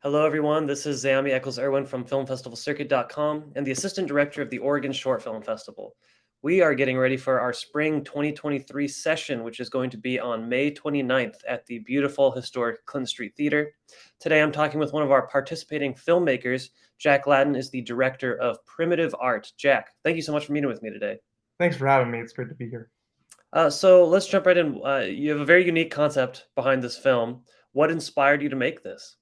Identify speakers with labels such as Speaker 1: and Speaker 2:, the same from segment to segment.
Speaker 1: Hello, everyone. This is Zami Eccles-Irwin from FilmFestivalCircuit.com and the Assistant Director of the Oregon Short Film Festival. We are getting ready for our Spring 2023 session, which is going to be on May 29th at the beautiful, historic Clinton Street Theater. Today, I'm talking with one of our participating filmmakers. Jack Lattin is the Director of Primitive Art. Jack, thank you so much for meeting with me today.
Speaker 2: Thanks for having me. It's great to be here.
Speaker 1: So let's jump right in. You have a very unique concept behind this film. What inspired you to make this?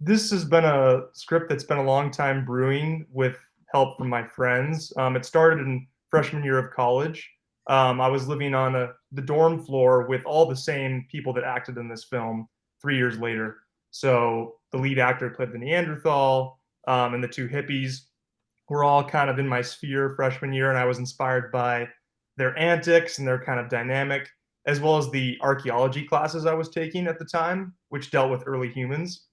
Speaker 2: This has been a script that's been a long time brewing with help from my friends. It started in freshman year of college. I was living on the dorm floor with all the same people that acted in this film 3 years later. So the lead actor played the Neanderthal, and the two hippies were all kind of in my sphere freshman year, and I was inspired by their antics and their kind of dynamic, as well as the archaeology classes I was taking at the time, which dealt with early humans.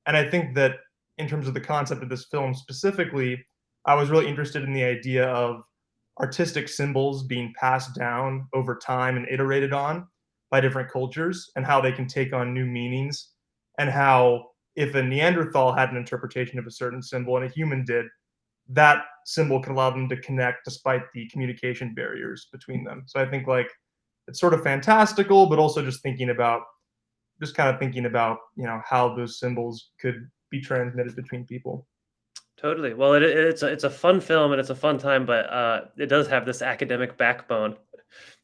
Speaker 2: And I think that in terms of the concept of this film specifically, I was really interested in the idea of artistic symbols being passed down over time and iterated on by different cultures and how they can take on new meanings, and how if a Neanderthal had an interpretation of a certain symbol and a human did, that symbol could allow them to connect despite the communication barriers between them. So I think like it's sort of fantastical, but also just kind of thinking about how those symbols could be transmitted between people.
Speaker 1: Totally. Well, it's a fun film and it's a fun time, but it does have this academic backbone,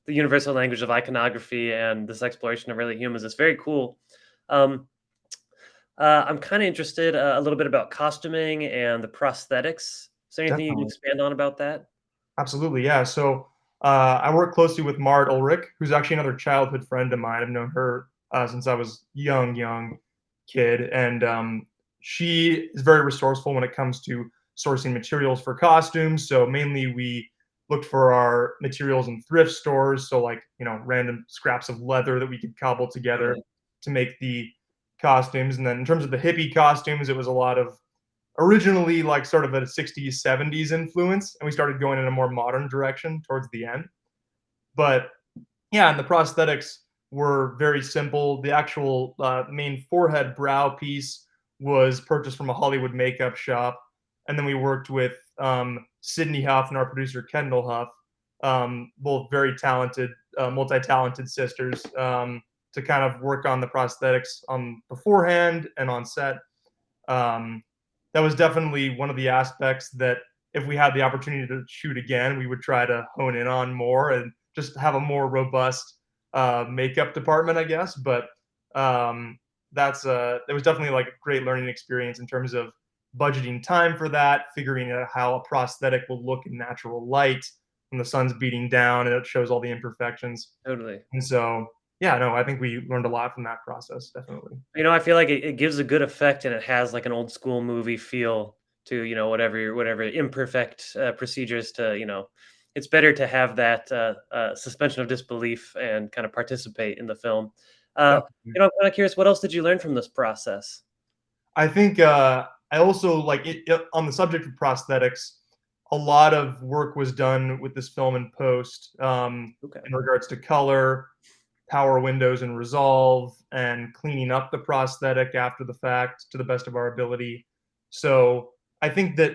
Speaker 1: the universal language of iconography and this exploration of early humans. It's very cool. Um, I'm kind of interested a little bit about costuming and the prosthetics. Is there anything you can
Speaker 2: Definitely.
Speaker 1: expand on about that?
Speaker 2: Absolutely, yeah. So I work closely with Mart Ulrich, who's actually another childhood friend of mine. I've known her since I was young kid, and she is very resourceful when it comes to sourcing materials for costumes. So mainly we looked for our materials in thrift stores, so like random scraps of leather that we could cobble together
Speaker 1: Totally.
Speaker 2: to make the costumes. And then in terms of the hippie costumes, it was a lot of originally like sort of a 60s 70s influence, and we started going in a more modern direction towards the end. But yeah, and the prosthetics were very simple. The actual main forehead brow piece was purchased from a Hollywood makeup shop, and then we worked with Sydney Huff and our producer Kendall Huff, both very talented, multi-talented sisters, to kind of work on the prosthetics beforehand and on set. um, that was definitely one of the aspects that if we had the opportunity to shoot again, we would try to hone in on more and just have a more robust makeup department, I guess. But it was definitely like a great learning experience in terms of budgeting time for that, figuring out how a prosthetic will look in natural light when the sun's beating down and it shows all the imperfections.
Speaker 1: Totally.
Speaker 2: And so, yeah, no, I think we learned a lot from that process, definitely.
Speaker 1: I feel like it gives a good effect and it has like an old school movie feel to, whatever imperfect procedures to, it's better to have that suspension of disbelief and kind of participate in the film.
Speaker 2: Definitely.
Speaker 1: I'm kind of curious, what else did you learn from this process?
Speaker 2: I think I also like on the subject of prosthetics. A lot of work was done with this film in post,
Speaker 1: Okay.
Speaker 2: in regards to color, power windows and resolve, and cleaning up the prosthetic after the fact to the best of our ability. So I think that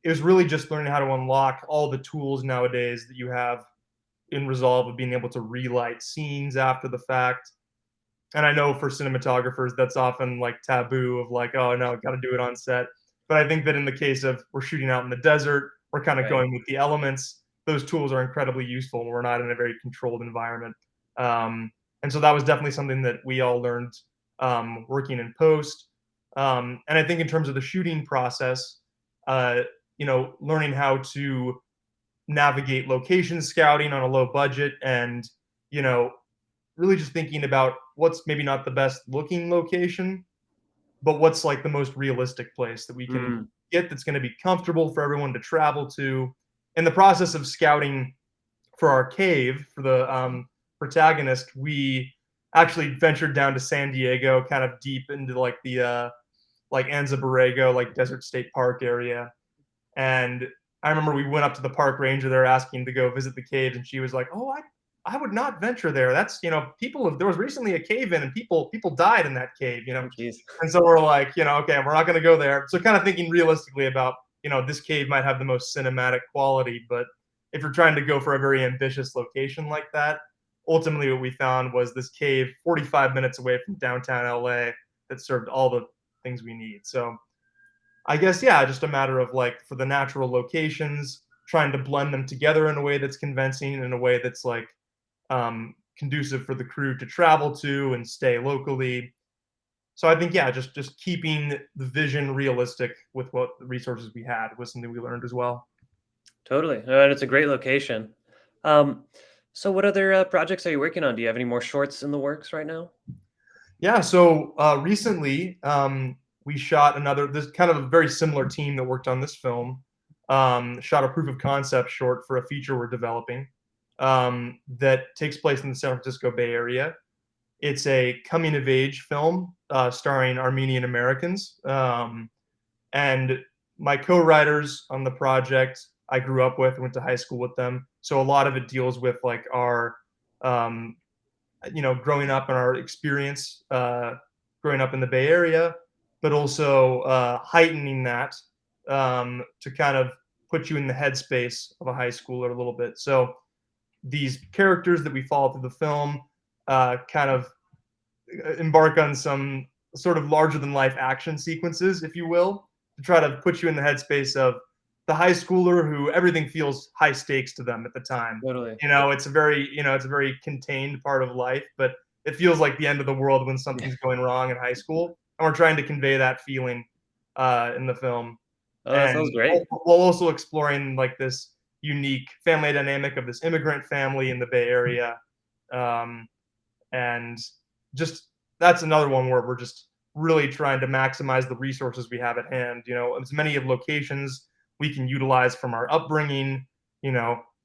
Speaker 2: it was really just learning how to unlock all the tools nowadays that you have in Resolve of being able to relight scenes after the fact. And I know for cinematographers that's often like taboo of like, oh no, got to do it on set. But I think that in the case of we're shooting out in the desert, we're kind of
Speaker 1: Right.
Speaker 2: going with the elements. Those tools are incredibly useful when we're not in a very controlled environment. Um, and so that was definitely something that we all learned working in post. And I think in terms of the shooting process, uh, learning how to navigate location scouting on a low budget, and you know really just thinking about what's maybe not the best looking location, but what's like the most realistic place that we can
Speaker 1: Mm,
Speaker 2: get that's going to be comfortable for everyone to travel to. In the process of scouting for our cave for the protagonist, we actually ventured down to San Diego, kind of deep into like the like Anza Borrego, like Desert State Park area. And I remember we went up to the park ranger there asking to go visit the caves, and she was like, "Oh, I would not venture there. That's, people have, there was recently a cave in and people died in that cave,
Speaker 1: Oh, geez.
Speaker 2: and so we're like, okay, we're not going to go there. So kind of thinking realistically about, this cave might have the most cinematic quality, but if you're trying to go for a very ambitious location like that, ultimately what we found was this cave 45 minutes away from downtown LA that served all the things we need. So I guess, yeah, just a matter of like for the natural locations, trying to blend them together in a way that's convincing, in a way that's like conducive for the crew to travel to and stay locally. So I think, yeah, just keeping the vision realistic with what the resources we had was something we learned as well.
Speaker 1: Totally. And it's a great location. Um, so what other projects are you working on? Do you have any more shorts in the works right now?
Speaker 2: Yeah, so recently we shot another, this kind of a very similar team that worked on this film, shot a proof of concept short for a feature we're developing that takes place in the San Francisco Bay Area. It's a coming of age film starring Armenian Americans. And my co-writers on the project, I grew up with, went to high school with them. So a lot of it deals with like our um, growing up and our experience growing up in the Bay Area, but also heightening that to kind of put you in the headspace of a high schooler a little bit. So these characters that we follow through the film kind of embark on some sort of larger than life action sequences, if you will, to try to put you in the headspace of the high schooler who everything feels high stakes to them at the time.
Speaker 1: Totally.
Speaker 2: It's a very contained part of life, but it feels like the end of the world when something's going wrong in high school. And we're trying to convey that feeling in the film,
Speaker 1: Oh, that
Speaker 2: and
Speaker 1: sounds great.
Speaker 2: while also exploring like this unique family dynamic of this immigrant family in the Bay Area. Um, and just that's another one where we're just really trying to maximize the resources we have at hand. As many of locations we can utilize from our upbringing,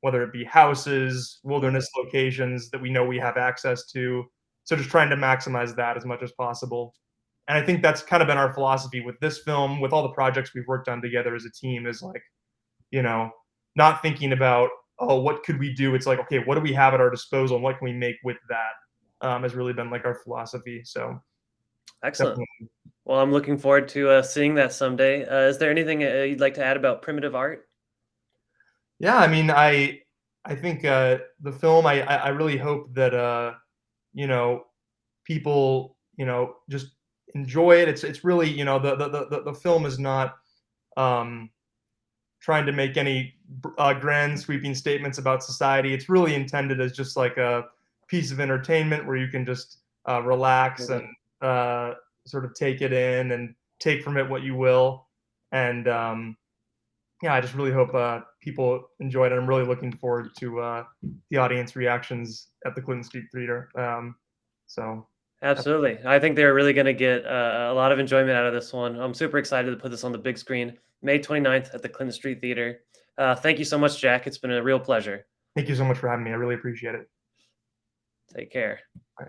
Speaker 2: whether it be houses, wilderness locations that we know we have access to. So just trying to maximize that as much as possible. And I think that's kind of been our philosophy with this film, with all the projects we've worked on together as a team, is like, you know, not thinking about, oh, what could we do? It's like, okay, what do we have at our disposal and what can we make with that? Has really been like our philosophy. So
Speaker 1: Excellent.
Speaker 2: definitely.
Speaker 1: Well, I'm looking forward to seeing that someday. Is there anything you'd like to add about primitive art?
Speaker 2: Yeah, I mean, I think the film. I really hope that you know people just enjoy it. It's really the film is not um, trying to make any grand sweeping statements about society. It's really intended as just like a piece of entertainment where you can just relax and
Speaker 1: Totally.
Speaker 2: uh, sort of take it in and take from it what you will. And yeah, I just really hope people enjoyed it. I'm really looking forward to the audience reactions at the Clinton Street Theater. So,
Speaker 1: Absolutely. I think they're really going to get a lot of enjoyment out of this one. I'm super excited to put this on the big screen, May 29th at the Clinton Street Theater. Thank you so much, Jack. It's been a real pleasure.
Speaker 2: thank you so much for having me. I really appreciate it.
Speaker 1: Take care.
Speaker 2: Bye.